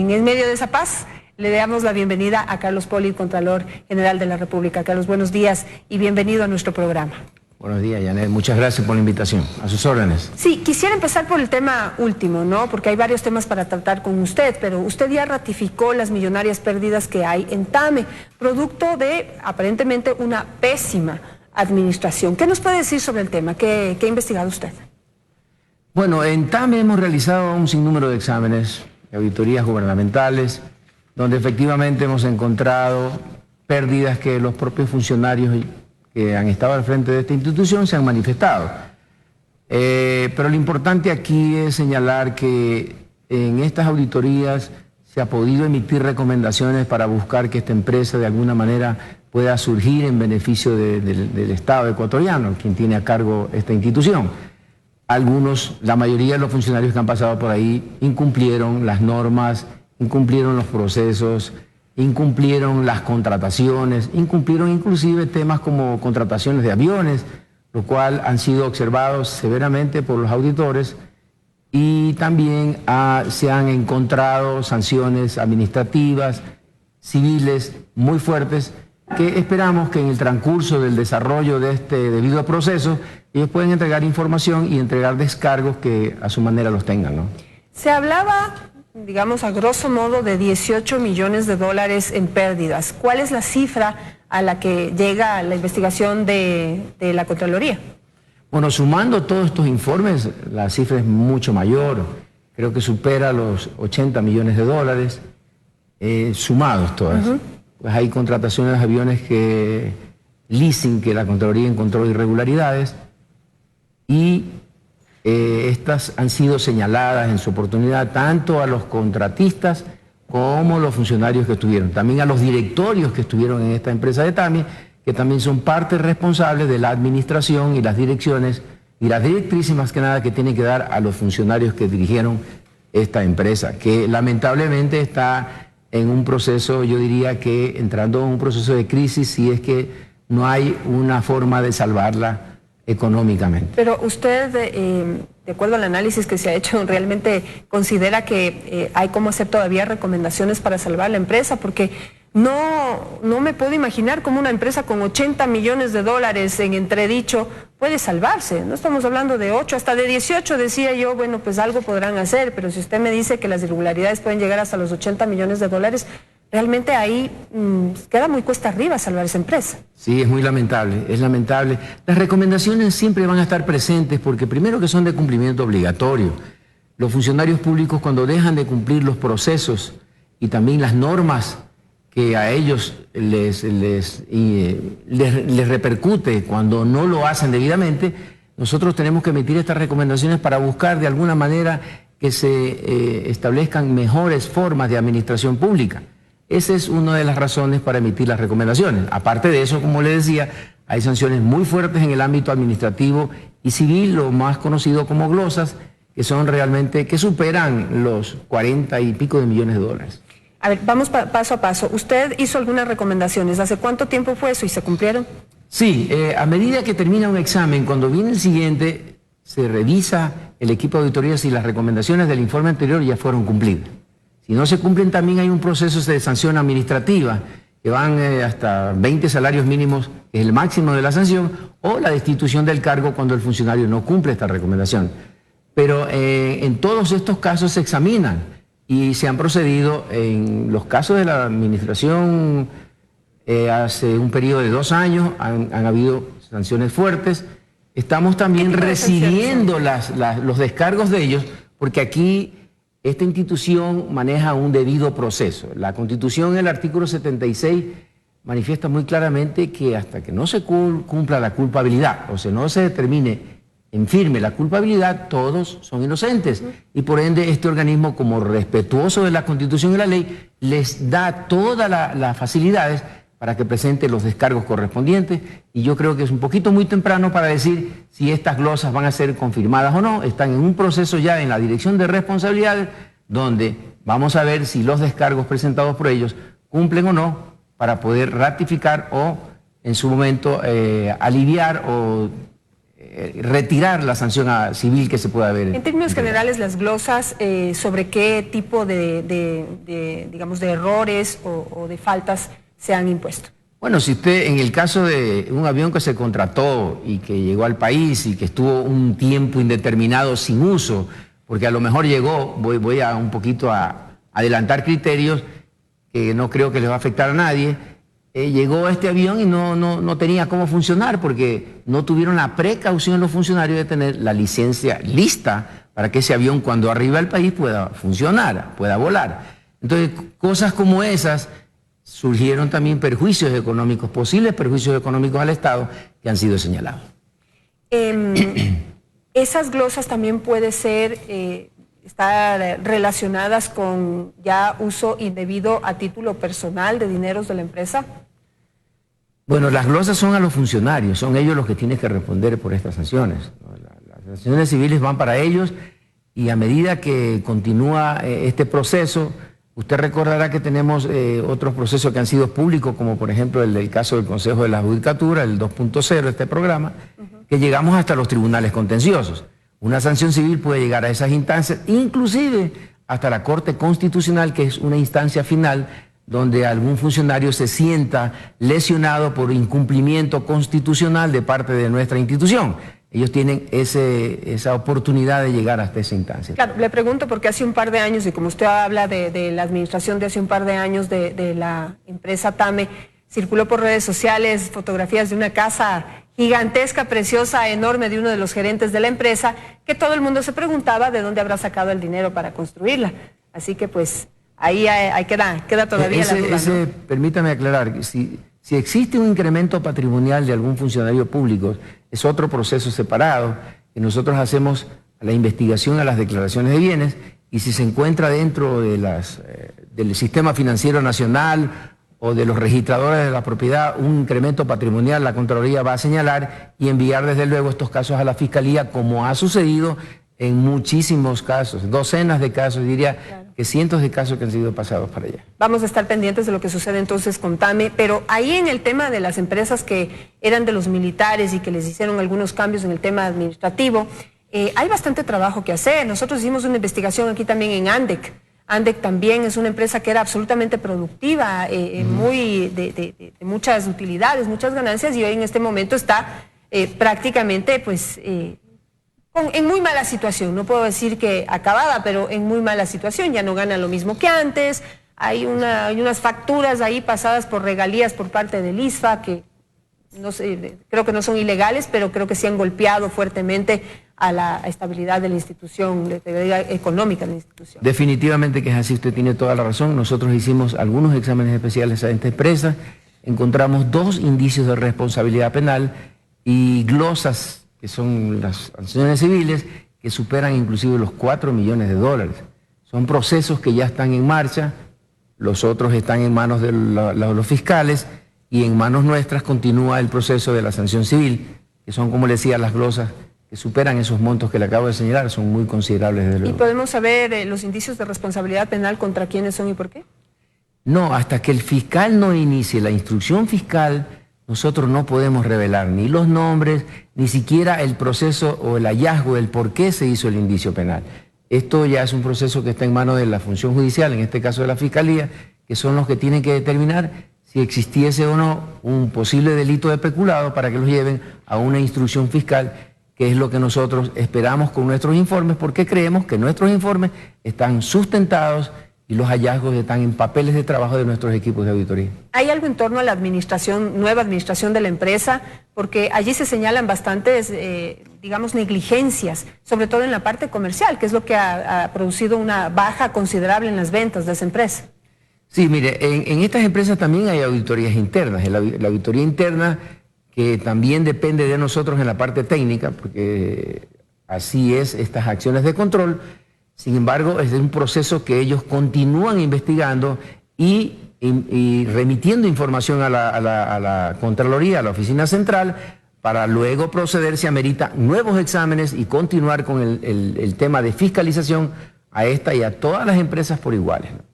En medio de esa paz, le damos la bienvenida a Carlos Poli, Contralor General de la República. Carlos, buenos días y bienvenido a nuestro programa. Buenos días, Janet. Muchas gracias por la invitación. A sus órdenes. Sí, quisiera empezar por el tema último, ¿no? Porque hay varios temas para tratar con usted, pero usted ya ratificó las millonarias pérdidas que hay en TAME, producto de, aparentemente, una pésima administración. ¿Qué nos puede decir sobre el tema? ¿Qué ha investigado usted? Bueno, en TAME hemos realizado un sinnúmero de exámenes, de auditorías gubernamentales, donde efectivamente hemos encontrado pérdidas que los propios funcionarios que han estado al frente de esta institución se han manifestado. Pero lo importante aquí es señalar que en estas auditorías se ha podido emitir recomendaciones para buscar que esta empresa de alguna manera pueda surgir en beneficio del Estado ecuatoriano, quien tiene a cargo esta institución. Algunos, la mayoría de los funcionarios que han pasado por ahí incumplieron las normas, incumplieron los procesos, incumplieron las contrataciones, incumplieron inclusive temas como contrataciones de aviones, lo cual han sido observados severamente por los auditores, y también se han encontrado sanciones administrativas, civiles muy fuertes, que esperamos que en el transcurso del desarrollo de este debido proceso ellos pueden entregar información y entregar descargos que a su manera los tengan, ¿no? Se hablaba, digamos, a grosso modo, de 18 millones de dólares en pérdidas. ¿Cuál es la cifra a la que llega la investigación de la Contraloría? Bueno, sumando todos estos informes, la cifra es mucho mayor. Creo que supera los 80 millones de dólares, sumados todas. Pues hay contrataciones de aviones leasing que la Contraloría encontró irregularidades, y estas han sido señaladas en su oportunidad tanto a los contratistas como a los funcionarios que estuvieron, también a los directorios que estuvieron en esta empresa de TAME, que también son parte responsable de la administración y las direcciones y las directrices más que nada que tienen que dar a los funcionarios que dirigieron esta empresa, que lamentablemente está en un proceso, yo diría que entrando en un proceso de crisis, si es que no hay una forma de salvarla económicamente. Pero usted, de acuerdo al análisis que se ha hecho, ¿realmente considera que hay cómo hacer todavía recomendaciones para salvar la empresa? Porque no me puedo imaginar cómo una empresa con 80 millones de dólares en entredicho puede salvarse. No estamos hablando de 8, hasta de 18 decía yo, bueno, pues algo podrán hacer, pero si usted me dice que las irregularidades pueden llegar hasta los 80 millones de dólares, realmente ahí queda muy cuesta arriba salvar esa empresa. Sí, es muy lamentable, es lamentable. Las recomendaciones siempre van a estar presentes porque primero que son de cumplimiento obligatorio. Los funcionarios públicos, cuando dejan de cumplir los procesos y también las normas que a ellos les repercute cuando no lo hacen debidamente, nosotros tenemos que emitir estas recomendaciones para buscar de alguna manera que se establezcan mejores formas de administración pública. Esa es una de las razones para emitir las recomendaciones. Aparte de eso, como le decía, hay sanciones muy fuertes en el ámbito administrativo y civil, lo más conocido como glosas, que son realmente, que superan los 40 y pico de millones de dólares. A ver, vamos paso a paso. ¿Usted hizo algunas recomendaciones? ¿Hace cuánto tiempo fue eso y se cumplieron? Sí, a medida que termina un examen, cuando viene el siguiente, se revisa el equipo de auditoría si las recomendaciones del informe anterior ya fueron cumplidas. Si no se cumplen, también hay un proceso de sanción administrativa que van hasta 20 salarios mínimos, que es el máximo de la sanción, o la destitución del cargo cuando el funcionario no cumple esta recomendación. Pero en todos estos casos se examinan y se han procedido. En los casos de la administración hace un periodo de 2 años han habido sanciones fuertes. Estamos también recibiendo los descargos de ellos, porque aquí esta institución maneja un debido proceso. La Constitución, en el artículo 76, manifiesta muy claramente que hasta que no se cumpla la culpabilidad, o sea, no se determine en firme la culpabilidad, todos son inocentes. Y por ende, este organismo, como respetuoso de la Constitución y la ley, les da todas las facilidades para que presente los descargos correspondientes, y yo creo que es un poquito muy temprano para decir si estas glosas van a ser confirmadas o no. Están en un proceso ya en la Dirección de Responsabilidades, donde vamos a ver si los descargos presentados por ellos cumplen o no, para poder ratificar o en su momento aliviar o retirar la sanción civil que se pueda haber. En términos generales, las glosas sobre qué tipo digamos, de errores o de faltas se han impuesto. Bueno, si usted, en el caso de un avión que se contrató y que llegó al país y que estuvo un tiempo indeterminado sin uso, porque a lo mejor llegó, voy a un poquito a adelantar criterios que no creo que les va a afectar a nadie, llegó este avión y no tenía cómo funcionar porque no tuvieron la precaución los funcionarios de tener la licencia lista para que ese avión cuando arriba al país pueda funcionar, pueda volar. Entonces, cosas como esas surgieron también perjuicios económicos, posibles perjuicios económicos al Estado que han sido señalados. Esas glosas también puede ser, estar relacionadas con ya uso indebido a título personal de dineros de la empresa. Bueno, las glosas son a los funcionarios, son ellos los que tienen que responder por estas sanciones. Las sanciones civiles van para ellos y a medida que continúa este proceso, usted recordará que tenemos otros procesos que han sido públicos, como por ejemplo el del caso del Consejo de la Judicatura, el 2.0, este programa, que llegamos hasta los tribunales contenciosos. Una sanción civil puede llegar a esas instancias, inclusive hasta la Corte Constitucional, que es una instancia final donde algún funcionario se sienta lesionado por incumplimiento constitucional de parte de nuestra institución. Ellos tienen esa oportunidad de llegar hasta esa instancia. Claro, le pregunto porque hace un par de años, y como usted habla de la administración de hace un par de años de la empresa TAME, circuló por redes sociales fotografías de una casa gigantesca, preciosa, enorme de uno de los gerentes de la empresa, que todo el mundo se preguntaba de dónde habrá sacado el dinero para construirla. Así que pues ahí queda todavía la duda, ¿no? Permítame aclarar, si existe un incremento patrimonial de algún funcionario público, es otro proceso separado, que nosotros hacemos la investigación a las declaraciones de bienes, y si se encuentra dentro de del sistema financiero nacional o de los registradores de la propiedad un incremento patrimonial, la Contraloría va a señalar y enviar desde luego estos casos a la Fiscalía, como ha sucedido en muchísimos casos, docenas de casos, diría, claro, que cientos de casos que han sido pasados para allá. Vamos a estar pendientes de lo que sucede entonces con TAME, pero ahí en el tema de las empresas que eran de los militares y que les hicieron algunos cambios en el tema administrativo, hay bastante trabajo que hacer. Nosotros hicimos una investigación aquí también en ANDEC. ANDEC también es una empresa que era absolutamente productiva, muy de muchas utilidades, muchas ganancias, y hoy en este momento está prácticamente pues en muy mala situación. No puedo decir que acabada, pero en muy mala situación. Ya no gana lo mismo que antes. Hay unas facturas ahí pasadas por regalías por parte del ISFA que no sé, creo que no son ilegales, pero creo que sí han golpeado fuertemente a la estabilidad de la institución, de estabilidad económica de la institución. Definitivamente que es así, usted tiene toda la razón. Nosotros hicimos algunos exámenes especiales a esta empresa, encontramos 2 indicios de responsabilidad penal y glosas, que son las sanciones civiles, que superan inclusive los 4 millones de dólares. Son procesos que ya están en marcha, los otros están en manos de los fiscales, y en manos nuestras continúa el proceso de la sanción civil, que son, como le decía, las glosas que superan esos montos que le acabo de señalar, son muy considerables desde luego. ¿Y podemos saber los indicios de responsabilidad penal contra quiénes son y por qué? No, hasta que el fiscal no inicie la instrucción fiscal, nosotros no podemos revelar ni los nombres, ni siquiera el proceso o el hallazgo del por qué se hizo el indicio penal. Esto ya es un proceso que está en manos de la función judicial, en este caso de la Fiscalía, que son los que tienen que determinar si existiese o no un posible delito de peculado para que los lleven a una instrucción fiscal, que es lo que nosotros esperamos con nuestros informes, porque creemos que nuestros informes están sustentados y los hallazgos están en papeles de trabajo de nuestros equipos de auditoría. ¿Hay algo en torno a la administración, nueva administración de la empresa? Porque allí se señalan bastantes, digamos, negligencias, sobre todo en la parte comercial, que es lo que ha producido una baja considerable en las ventas de esa empresa. Sí, mire, en estas empresas también hay auditorías internas. La auditoría interna, que también depende de nosotros en la parte técnica, porque así es estas acciones de control. Sin embargo, es un proceso que ellos continúan investigando y remitiendo información a la Contraloría, a la Oficina Central, para luego proceder, si amerita, nuevos exámenes y continuar con el tema de fiscalización a esta y a todas las empresas por iguales, ¿no?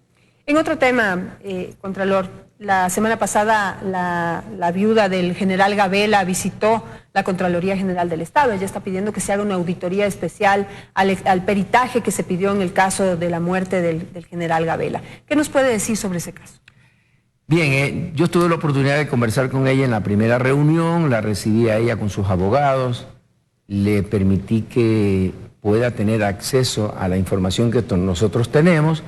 En otro tema, Contralor, la semana pasada la viuda del general Gabela visitó la Contraloría General del Estado. Ella está pidiendo que se haga una auditoría especial al peritaje que se pidió en el caso de la muerte del general Gabela. ¿Qué nos puede decir sobre ese caso? Bien, yo tuve la oportunidad de conversar con ella en la primera reunión, la recibí a ella con sus abogados, le permití que pueda tener acceso a la información que nosotros tenemos.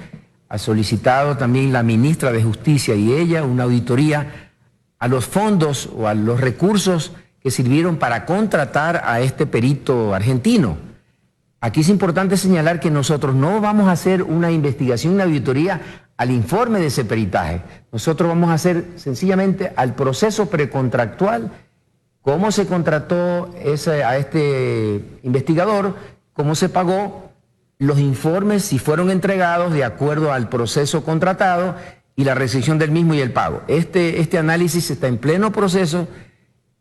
Ha solicitado también la ministra de Justicia y ella una auditoría a los fondos o a los recursos que sirvieron para contratar a este perito argentino. Aquí es importante señalar que nosotros no vamos a hacer una investigación, una auditoría al informe de ese peritaje. Nosotros vamos a hacer sencillamente al proceso precontractual, cómo se contrató a este investigador, cómo se pagó, los informes si fueron entregados de acuerdo al proceso contratado y la recepción del mismo y el pago. Este análisis está en pleno proceso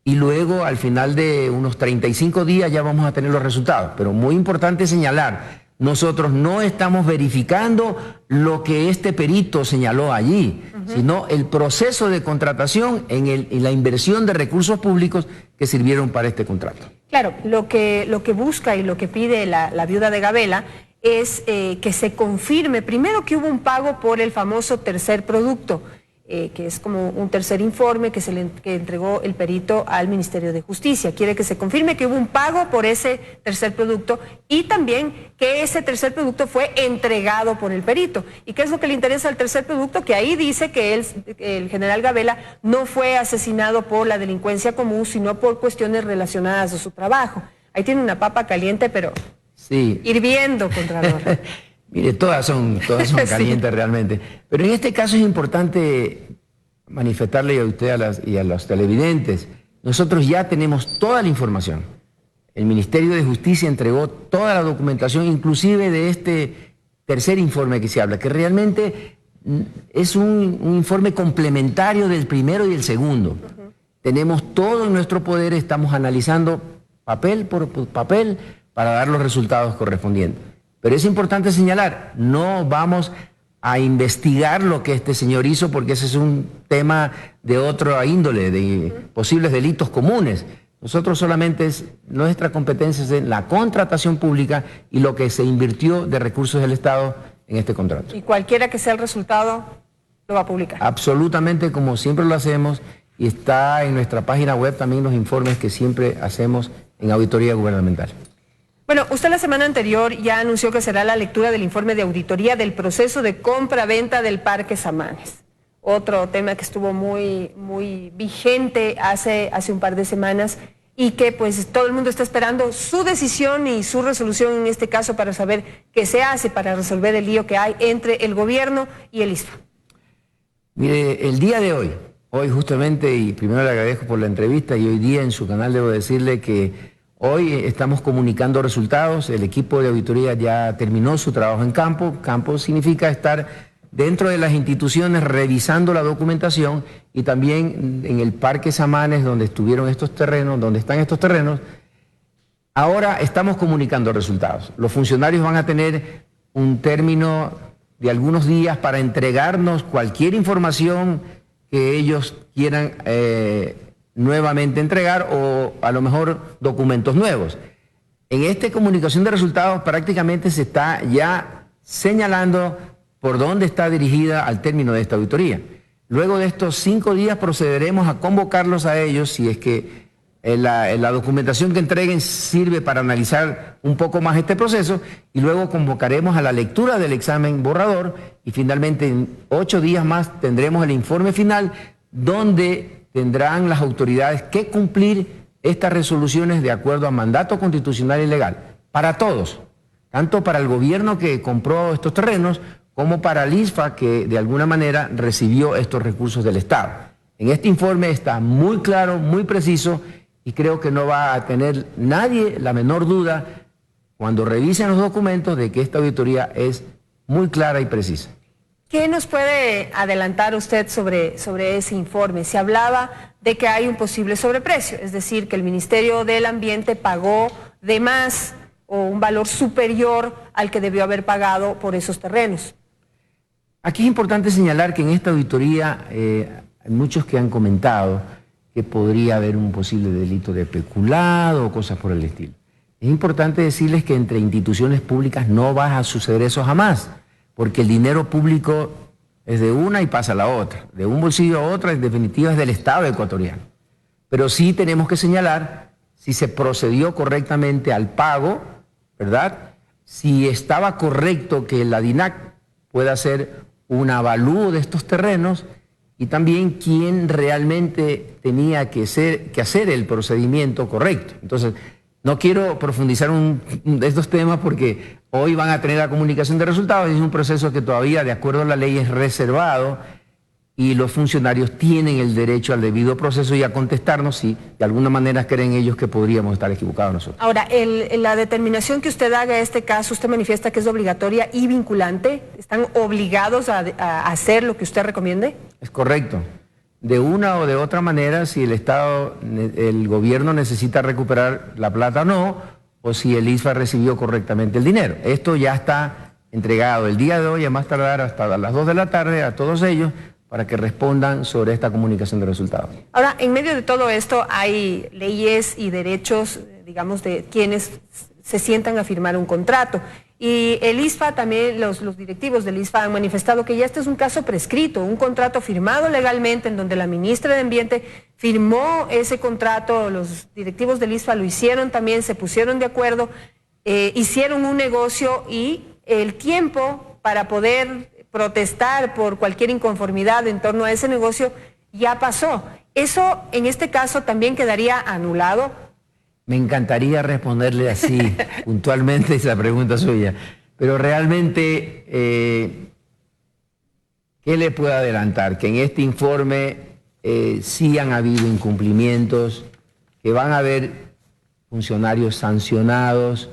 y luego al final de unos 35 días ya vamos a tener los resultados. Pero muy importante señalar, nosotros no estamos verificando lo que este perito señaló allí, sino el proceso de contratación en la inversión de recursos públicos que sirvieron para este contrato. Claro, lo que busca y lo que pide la viuda de Gabela es que se confirme primero que hubo un pago por el famoso tercer producto, que es como un tercer informe que entregó el perito al Ministerio de Justicia. Quiere que se confirme que hubo un pago por ese tercer producto y también que ese tercer producto fue entregado por el perito. ¿Y qué es lo que le interesa al tercer producto? Que ahí dice que el general Gabela no fue asesinado por la delincuencia común, sino por cuestiones relacionadas a su trabajo. Ahí tiene una papa caliente, pero sí, hirviendo, Contralor. Mire, todas son calientes sí, realmente. Pero en este caso es importante manifestarle a usted y a los televidentes, nosotros ya tenemos toda la información. El Ministerio de Justicia entregó toda la documentación, inclusive de este tercer informe que se habla, que realmente es un informe complementario del primero y el segundo. Tenemos todo en nuestro poder, estamos analizando papel por papel para dar los resultados correspondientes. Pero es importante señalar, no vamos a investigar lo que este señor hizo porque ese es un tema de otra índole, de posibles delitos comunes. Nosotros solamente nuestra competencia es en la contratación pública y lo que se invirtió de recursos del Estado en este contrato. Y cualquiera que sea el resultado, lo va a publicar. Absolutamente, como siempre lo hacemos, y está en nuestra página web también los informes que siempre hacemos en auditoría gubernamental. Bueno, usted la semana anterior ya anunció que será la lectura del informe de auditoría del proceso de compra-venta del Parque Samanes. Otro tema que estuvo muy vigente hace un par de semanas y que pues todo el mundo está esperando su decisión y su resolución en este caso para saber qué se hace para resolver el lío que hay entre el gobierno y el ISFA. Mire, el día de hoy justamente, y primero le agradezco por la entrevista, y hoy día en su canal debo decirle que hoy estamos comunicando resultados. El equipo de auditoría ya terminó su trabajo en campo. Campo significa estar dentro de las instituciones revisando la documentación y también en el Parque Samanes donde estuvieron estos terrenos, donde están estos terrenos. Ahora estamos comunicando resultados. Los funcionarios van a tener un término de algunos días para entregarnos cualquier información que ellos quieran nuevamente entregar o a lo mejor documentos nuevos. En esta comunicación de resultados prácticamente se está ya señalando por dónde está dirigida al término de esta auditoría. Luego de estos 5 días procederemos a convocarlos a ellos si es que la documentación que entreguen sirve para analizar un poco más este proceso y luego convocaremos a la lectura del examen borrador y finalmente en 8 días más tendremos el informe final donde tendrán las autoridades que cumplir estas resoluciones de acuerdo a mandato constitucional y legal, para todos, tanto para el gobierno que compró estos terrenos, como para el ISFA que de alguna manera recibió estos recursos del Estado. En este informe está muy claro, muy preciso, y creo que no va a tener nadie la menor duda cuando revisen los documentos de que esta auditoría es muy clara y precisa. ¿Qué nos puede adelantar usted sobre ese informe? Se hablaba de que hay un posible sobreprecio, es decir, que el Ministerio del Ambiente pagó de más o un valor superior al que debió haber pagado por esos terrenos. Aquí es importante señalar que en esta auditoría hay muchos que han comentado que podría haber un posible delito de peculado o cosas por el estilo. Es importante decirles que entre instituciones públicas no va a suceder eso jamás, porque el dinero público es de una y pasa a la otra, de un bolsillo a otro, en definitiva es del Estado ecuatoriano. Pero sí tenemos que señalar si se procedió correctamente al pago, ¿verdad? Si estaba correcto que la DINAC pueda hacer un avalúo de estos terrenos y también quién realmente tenía que hacer el procedimiento correcto. Entonces, no quiero profundizar de estos temas porque hoy van a tener la comunicación de resultados y es un proceso que todavía, de acuerdo a la ley, es reservado y los funcionarios tienen el derecho al debido proceso y a contestarnos si de alguna manera creen ellos que podríamos estar equivocados nosotros. Ahora, la determinación que usted haga en este caso, usted manifiesta que es obligatoria y vinculante. ¿Están obligados a hacer lo que usted recomiende? Es correcto. De una o de otra manera, si el Estado, el gobierno necesita recuperar la plata o no, o si el ISFA recibió correctamente el dinero. Esto ya está entregado el día de hoy, a más tardar hasta las 2 de la tarde, a todos ellos, para que respondan sobre esta comunicación de resultados. Ahora, en medio de todo esto hay leyes y derechos, digamos, de quienes se sientan a firmar un contrato. Y el ISFA también, los directivos del ISFA han manifestado que ya este es un caso prescrito, un contrato firmado legalmente en donde la ministra de Ambiente firmó ese contrato, los directivos del ISFA lo hicieron también, se pusieron de acuerdo, hicieron un negocio y el tiempo para poder protestar por cualquier inconformidad en torno a ese negocio ya pasó. ¿Eso en este caso también quedaría anulado? Me encantaría responderle así, puntualmente, esa pregunta suya. Pero realmente, ¿qué le puedo adelantar? Que en este informe sí han habido incumplimientos, que van a haber funcionarios sancionados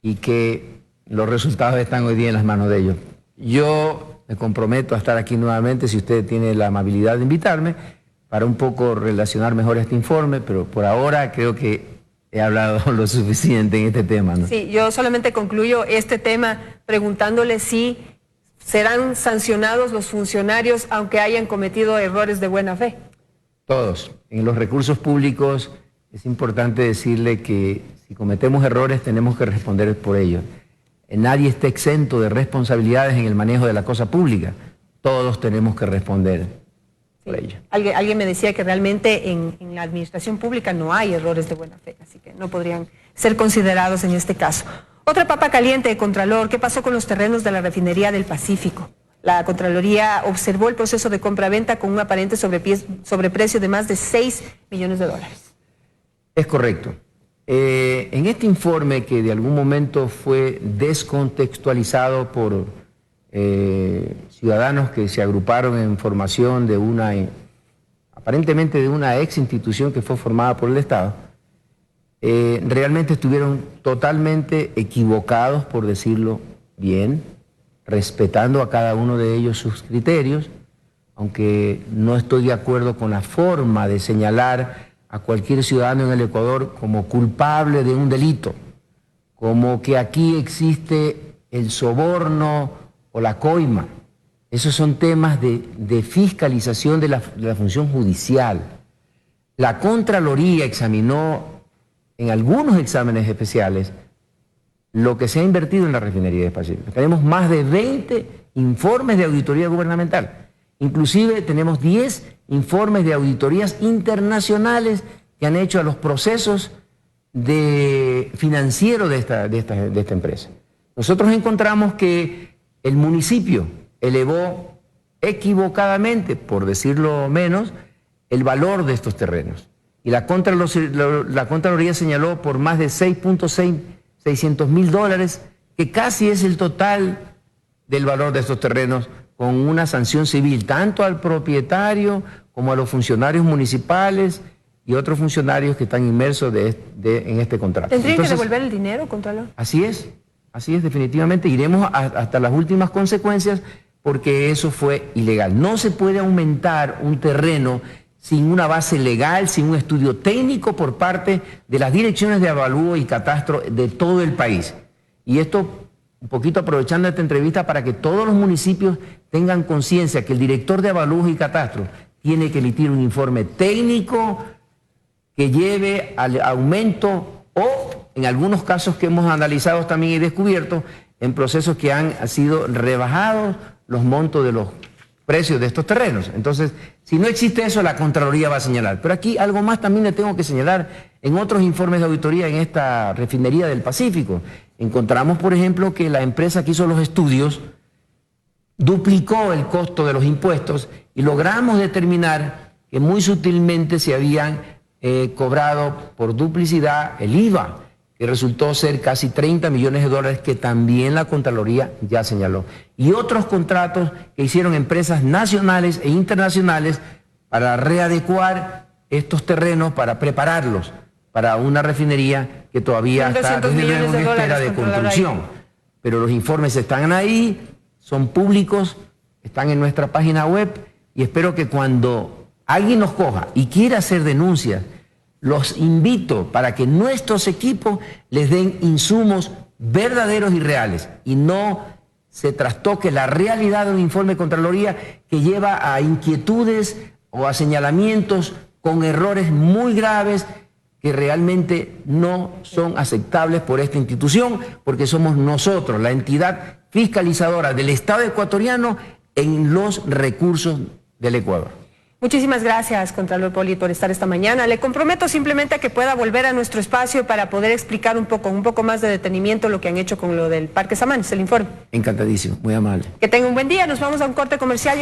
y que los resultados están hoy día en las manos de ellos. Yo me comprometo a estar aquí nuevamente, si usted tiene la amabilidad de invitarme, para un poco relacionar mejor este informe, pero por ahora creo que he hablado lo suficiente en este tema, ¿no? Sí, yo solamente concluyo este tema preguntándole si serán sancionados los funcionarios aunque hayan cometido errores de buena fe. Todos. En los recursos públicos es importante decirle que si cometemos errores tenemos que responder por ellos. Nadie está exento de responsabilidades en el manejo de la cosa pública. Todos tenemos que responder por ello. Alguien me decía que realmente en la administración pública no hay errores de buena fe, así que no podrían ser considerados en este caso. Otra papa caliente, Contralor, ¿qué pasó con los terrenos de la refinería del Pacífico? La Contraloría observó el proceso de compra-venta con un aparente sobreprecio de más de 6 millones de dólares. Es correcto. En este informe, que de algún momento fue descontextualizado por ciudadanos que se agruparon en formación de aparentemente de una ex institución que fue formada por el Estado, realmente estuvieron totalmente equivocados, por decirlo bien, respetando a cada uno de ellos sus criterios, aunque no estoy de acuerdo con la forma de señalar a cualquier ciudadano en el Ecuador como culpable de un delito, como que aquí existe el soborno o la coima. Esos son temas de fiscalización de la función judicial. La Contraloría examinó en algunos exámenes especiales lo que se ha invertido en la refinería de Pacífico. Tenemos más de 20 informes de auditoría gubernamental. Inclusive tenemos 10 informes de auditorías internacionales que han hecho a los procesos financieros de esta empresa. Nosotros encontramos que el municipio elevó equivocadamente, por decirlo menos, el valor de estos terrenos. Y la Contraloría señaló por más de 6.600.000 dólares, que casi es el total del valor de estos terrenos, con una sanción civil, tanto al propietario como a los funcionarios municipales y otros funcionarios que están inmersos en este contrato. ¿Tendrían que devolver el dinero, Contralor? Así es, definitivamente. Iremos hasta las últimas consecuencias porque eso fue ilegal. No se puede aumentar un terreno sin una base legal, sin un estudio técnico por parte de las direcciones de avalúo y catastro de todo el país. Y esto, un poquito aprovechando esta entrevista, para que todos los municipios tengan conciencia que el director de avalúo y catastro tiene que emitir un informe técnico que lleve al aumento o, en algunos casos que hemos analizado también y descubierto, en procesos que han sido rebajados los montos de los precios de estos terrenos. Entonces, si no existe eso, la Contraloría va a señalar. Pero aquí algo más también le tengo que señalar. En otros informes de auditoría en esta refinería del Pacífico, encontramos, por ejemplo, que la empresa que hizo los estudios duplicó el costo de los impuestos y logramos determinar que muy sutilmente se habían cobrado por duplicidad el IVA, que resultó ser casi 30 millones de dólares, que también la Contraloría ya señaló. Y otros contratos que hicieron empresas nacionales e internacionales para readecuar estos terrenos, para prepararlos para una refinería que todavía está desde luego en espera de construcción. Pero los informes están ahí, son públicos, están en nuestra página web, y espero que cuando alguien nos coja y quiera hacer denuncias, los invito para que nuestros equipos les den insumos verdaderos y reales y no se trastoque la realidad de un informe de Contraloría que lleva a inquietudes o a señalamientos con errores muy graves que realmente no son aceptables por esta institución, porque somos nosotros, la entidad fiscalizadora del Estado ecuatoriano en los recursos del Ecuador. Muchísimas gracias, Contralor Poli, por estar esta mañana. Le comprometo simplemente a que pueda volver a nuestro espacio para poder explicar un poco más de detenimiento lo que han hecho con lo del Parque Samanes, el informe. Encantadísimo, muy amable. Que tenga un buen día, nos vamos a un corte comercial.